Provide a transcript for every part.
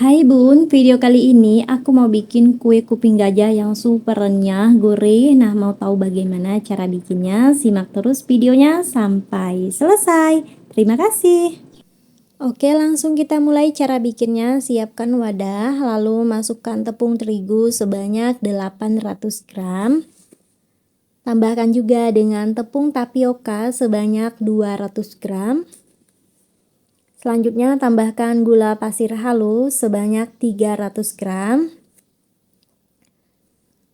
Hai Bun, video kali ini aku mau bikin kue kuping gajah yang super renyah, gurih. Nah, mau tahu bagaimana cara bikinnya? Simak terus videonya sampai selesai. Terima kasih. Oke, langsung kita mulai cara bikinnya. Siapkan wadah, lalu masukkan tepung terigu sebanyak 800 gram. Tambahkan juga dengan tepung tapioka sebanyak 200 gram. Selanjutnya tambahkan gula pasir halus sebanyak 300 gram.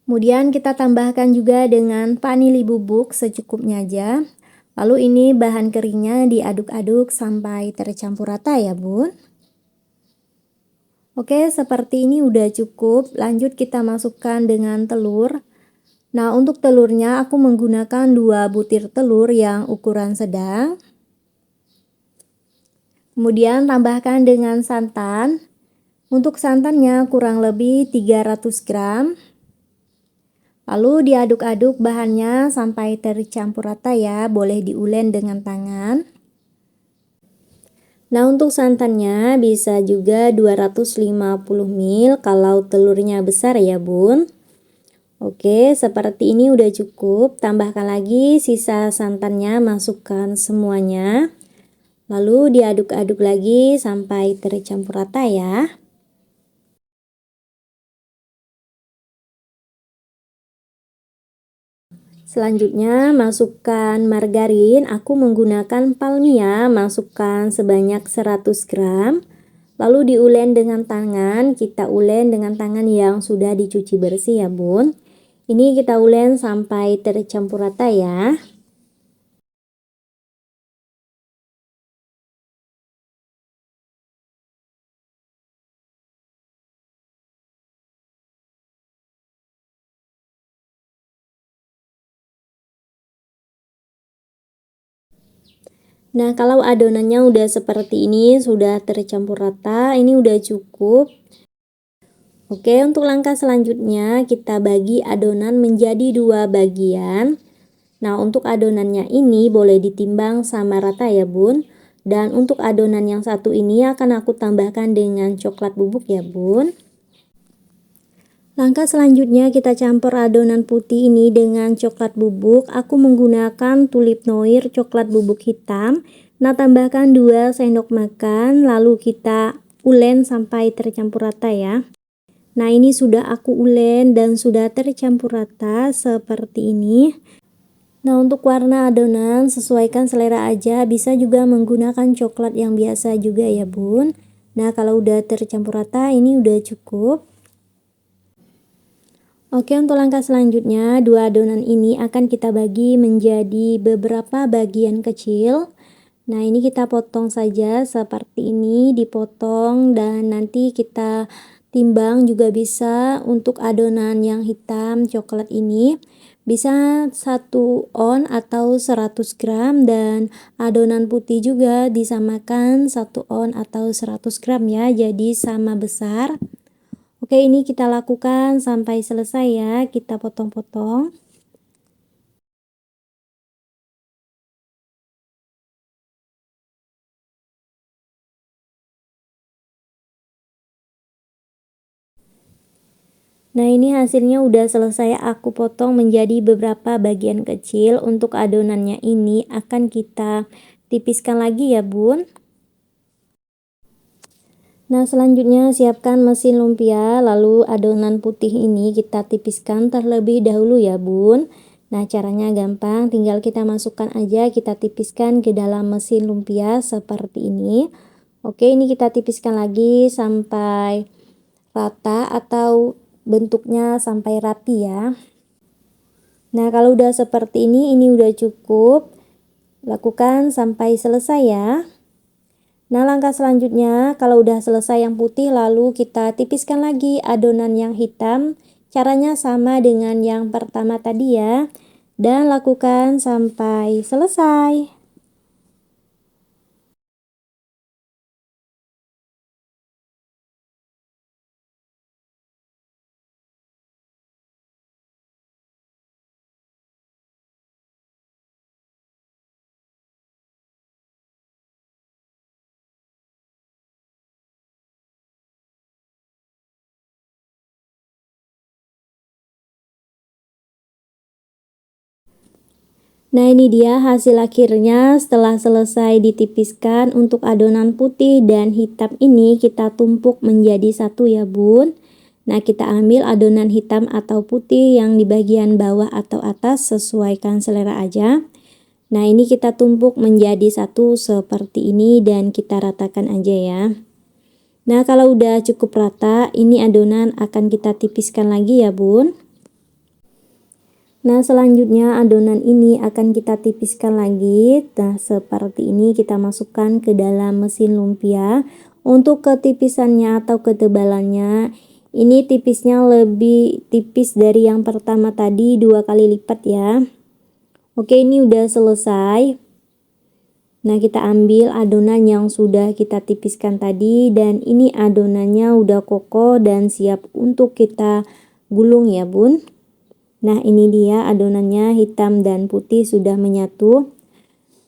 Kemudian kita tambahkan juga dengan vanili bubuk secukupnya aja. Lalu ini bahan keringnya diaduk-aduk sampai tercampur rata ya Bun. Oke, seperti ini udah cukup. Lanjut kita masukkan dengan telur. Nah, untuk telurnya aku menggunakan 2 butir telur yang ukuran sedang. Kemudian tambahkan dengan santan. Untuk santannya kurang lebih 300 gram. Lalu diaduk-aduk bahannya sampai tercampur rata ya, boleh diulen dengan tangan. Nah, untuk santannya bisa juga 250 ml kalau telurnya besar ya Bun. Oke, seperti ini udah cukup. Tambahkan lagi sisa santannya, masukkan semuanya. Lalu diaduk-aduk lagi sampai tercampur rata ya. Selanjutnya masukkan margarin, aku menggunakan Palmia, masukkan sebanyak 100 gram. Lalu diulen dengan tangan, kita ulen dengan tangan yang sudah dicuci bersih ya Bun. Ini kita ulen sampai tercampur rata ya. Nah, kalau adonannya udah seperti ini, sudah tercampur rata, ini udah cukup. Oke, untuk langkah selanjutnya kita bagi adonan menjadi 2 bagian. Nah, untuk adonannya ini boleh ditimbang sama rata ya Bun. Dan untuk adonan yang satu ini akan aku tambahkan dengan coklat bubuk ya Bun. Langkah selanjutnya kita campur adonan putih ini dengan coklat bubuk. Aku menggunakan Tulip Noir coklat bubuk hitam. Nah, tambahkan 2 sendok makan, lalu kita ulen sampai tercampur rata ya. Nah, ini sudah aku ulen dan sudah tercampur rata seperti ini. Nah, untuk warna adonan sesuaikan selera aja, bisa juga menggunakan coklat yang biasa juga ya Bun. Nah, kalau udah tercampur rata ini udah cukup. Oke, untuk langkah selanjutnya, 2 adonan ini akan kita bagi menjadi beberapa bagian kecil. Nah, ini kita potong saja seperti ini, dipotong dan nanti kita timbang juga bisa. Untuk adonan yang hitam coklat ini bisa 1 on atau 100 gram dan adonan putih juga disamakan 1 on atau 100 gram ya, jadi sama besar. Oke, ini kita lakukan sampai selesai ya, kita potong-potong. Nah, ini hasilnya udah selesai aku potong menjadi beberapa bagian kecil. Untuk adonannya ini akan kita tipiskan lagi ya Bun. Nah, selanjutnya siapkan mesin lumpia, lalu adonan putih ini kita tipiskan terlebih dahulu ya Bun. Nah, caranya gampang, tinggal kita masukkan aja, kita tipiskan ke dalam mesin lumpia seperti ini. Oke, ini kita tipiskan lagi sampai rata atau bentuknya sampai rapi ya. Nah, kalau udah seperti ini udah cukup. Lakukan sampai selesai ya. Nah, langkah selanjutnya kalau udah selesai yang putih, lalu kita tipiskan lagi adonan yang hitam. Caranya sama dengan yang pertama tadi ya. Dan lakukan sampai selesai. Nah, ini dia hasil akhirnya setelah selesai ditipiskan. Untuk adonan putih dan hitam ini kita tumpuk menjadi satu ya bun. Nah, kita ambil adonan hitam atau putih yang di bagian bawah atau atas, sesuaikan selera aja. Nah, ini kita tumpuk menjadi satu seperti ini dan kita ratakan aja ya. Nah, kalau udah cukup rata, ini adonan akan kita tipiskan lagi ya bun. Nah, selanjutnya adonan ini akan kita tipiskan lagi. Nah, seperti ini kita masukkan ke dalam mesin lumpia. Untuk ketipisannya atau ketebalannya, ini tipisnya lebih tipis dari yang pertama tadi 2 kali lipat ya. Oke, ini udah selesai. Nah, kita ambil adonan yang sudah kita tipiskan tadi dan ini adonannya udah kokoh dan siap untuk kita gulung ya bun. Nah, ini dia adonannya, hitam dan putih sudah menyatu.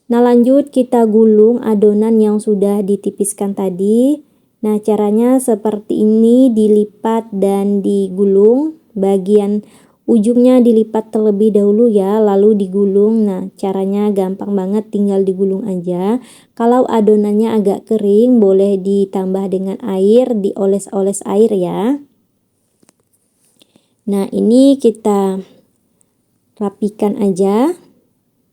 Nah, lanjut kita gulung adonan yang sudah ditipiskan tadi. Nah, caranya seperti ini, dilipat dan digulung. Bagian ujungnya dilipat terlebih dahulu ya, lalu digulung. Nah, caranya gampang banget, tinggal digulung aja. Kalau adonannya agak kering, boleh ditambah dengan air, dioles-oles air ya. Nah, ini kita rapikan aja.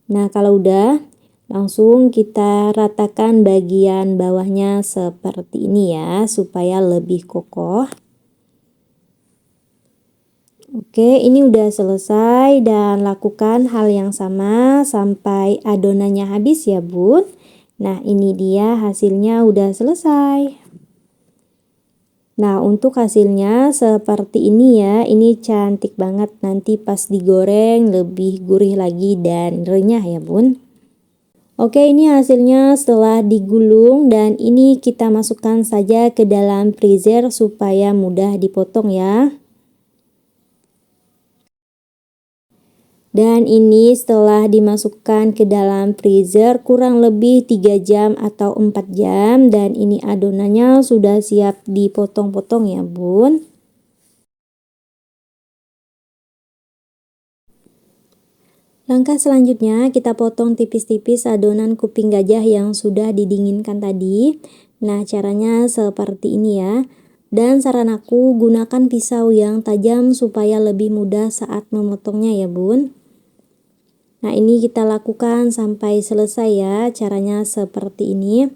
Nah, kalau udah, langsung kita ratakan bagian bawahnya seperti ini ya, supaya lebih kokoh. Oke, ini udah selesai dan lakukan hal yang sama sampai adonannya habis ya bun. Nah, ini dia hasilnya udah selesai. Nah, untuk hasilnya seperti ini ya, ini cantik banget, nanti pas digoreng lebih gurih lagi dan renyah ya bun. Oke, ini hasilnya setelah digulung dan ini kita masukkan saja ke dalam freezer supaya mudah dipotong ya. Dan ini setelah dimasukkan ke dalam freezer kurang lebih 3 jam atau 4 jam dan ini adonannya sudah siap dipotong-potong ya bun. Langkah selanjutnya kita potong tipis-tipis adonan kuping gajah yang sudah didinginkan tadi. Nah, caranya seperti ini ya. Dan saran aku gunakan pisau yang tajam supaya lebih mudah saat memotongnya ya bun. Nah, ini kita lakukan sampai selesai ya, caranya seperti ini.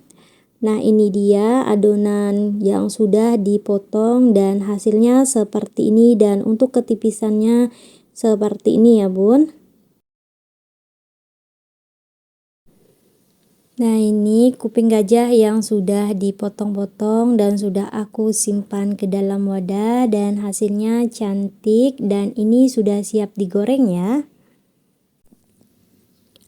Nah, ini dia adonan yang sudah dipotong dan hasilnya seperti ini dan untuk ketipisannya seperti ini ya bun. Nah, ini kuping gajah yang sudah dipotong-potong dan sudah aku simpan ke dalam wadah dan hasilnya cantik dan ini sudah siap digoreng ya.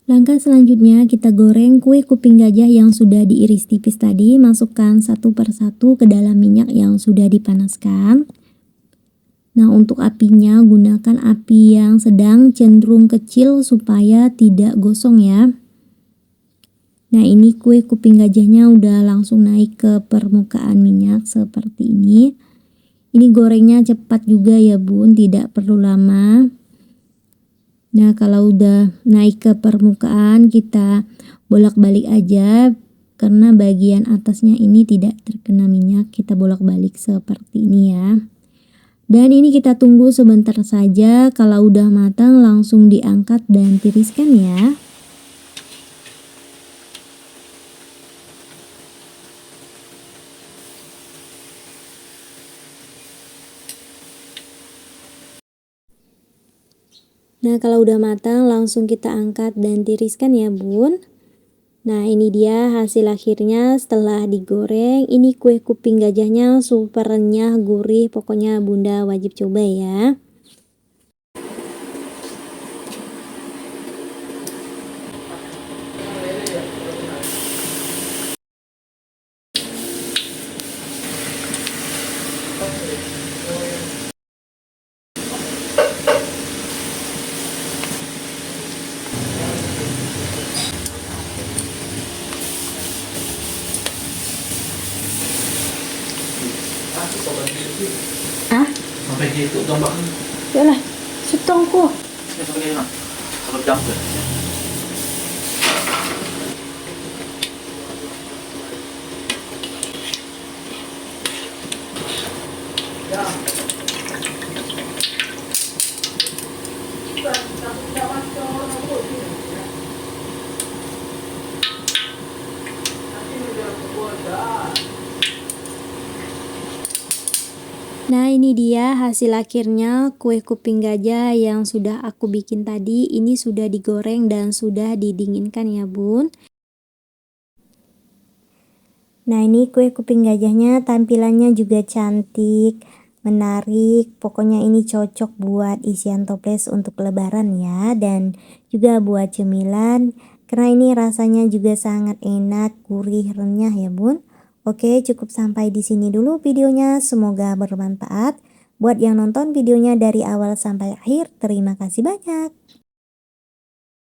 Langkah selanjutnya kita goreng kue kuping gajah yang sudah diiris tipis tadi, masukkan satu persatu ke dalam minyak yang sudah dipanaskan. Nah, untuk apinya gunakan api yang sedang cenderung kecil supaya tidak gosong ya. Nah, ini kue kuping gajahnya udah langsung naik ke permukaan minyak seperti ini. Ini gorengnya cepat juga ya bun, tidak perlu lama. Nah, kalau udah naik ke permukaan kita bolak-balik aja karena bagian atasnya ini tidak terkena minyak, kita bolak-balik seperti ini ya. Dan ini kita tunggu sebentar saja, kalau udah matang langsung diangkat dan tiriskan ya. Nah, kalau udah matang langsung kita angkat dan tiriskan ya bun. Nah, ini dia hasil akhirnya setelah digoreng. Ini kue kuping gajahnya super renyah, gurih, pokoknya bunda wajib coba ya. Ah? Sampai gitu gambarnya. Yalah, setongku. Ini pakai apa? Satu jam tuh. Nah, ini dia hasil akhirnya kue kuping gajah yang sudah aku bikin tadi. Ini sudah digoreng dan sudah didinginkan ya, Bun. Nah, ini kue kuping gajahnya tampilannya juga cantik, menarik. Pokoknya ini cocok buat isian toples untuk lebaran ya, dan juga buat cemilan. Karena ini rasanya juga sangat enak, gurih, renyah ya, Bun. Oke, cukup sampai di sini dulu videonya. Semoga bermanfaat. Buat yang nonton videonya dari awal sampai akhir, terima kasih banyak.